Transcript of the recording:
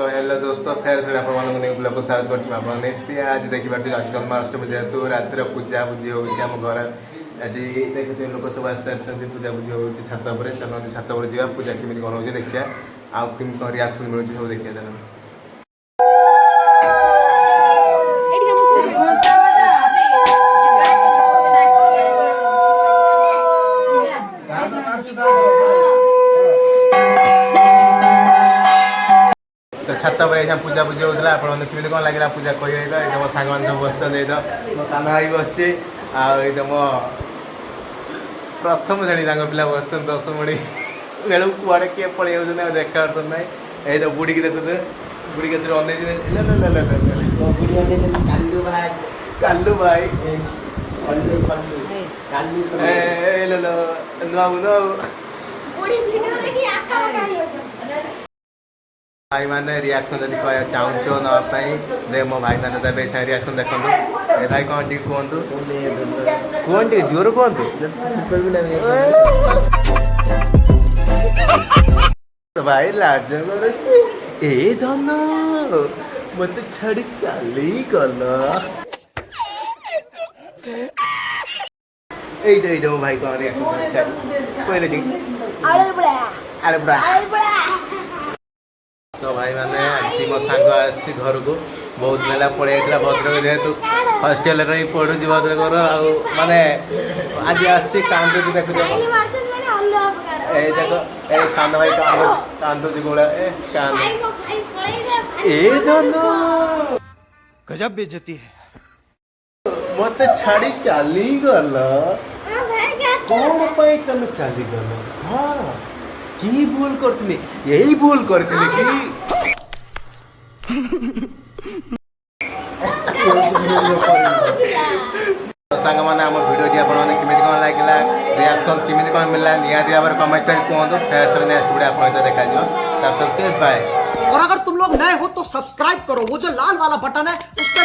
तो हेलो दोस्तों फेर थोड़े आप ब्लॉग को स्वागत करते आज देखिए आज जन्माष्टमी जेहेतु रातिर पूजा पूजी होम घर आज देखते लोक सब आस सारी पूजा पूजी हो छात पर चलते छात पर जा पूजा केमी कौन हो देखिए आउ कमी कौन रिएक्शन मिलूँ सब देखिए चलो छात पर पूजा पूजी होता आपने कौन लगे पूजा कह मो सांग मैंने सब बस मो कान भाई बस मो प्रथम श्रेणी पिला बस 10 मणि बेलू कुआड़े किए पड़े ना देखा ना ये तो बुढ़ी की देखु बुढ़ी के कालू भाई भाई मैंने रिएक्शन जब कह चाहूँ नापी दे मो भाई मैंने देवे से रिएक्शन देखो ए भाई कौन टी कहतु कहते जोर कहतु भाई लाज ए धन मत छाड़ी चली गल मो भाई कौन रिएक्शन तो भाई मैंने आज मो सांग आसी घर को बहुत मेला पड़े भद्रक जेहेतु हस्टेल रही पढ़ू भद्रक माने आज आसी कांदुची देखु देख सान भाई कांदुची गोला ए धन गजब बेइज्जती है मत छाड़ी चली गल कौन पाई तुम चली गल हाँ की भूल करथली यही भूल करथली कि सांग माने हम वीडियो टी आपन माने किमिति कोन लागला रिएक्शन किमिति कोन मिलला निहाती भाबरे कमेंट कर कहतो फिर नेक्स्ट वीडियो आपन देखा जियो तब तक के बाय। और अगर तुम लोग नए हो तो सब्सक्राइब करो, वो जो लाल वाला बटन है उस पर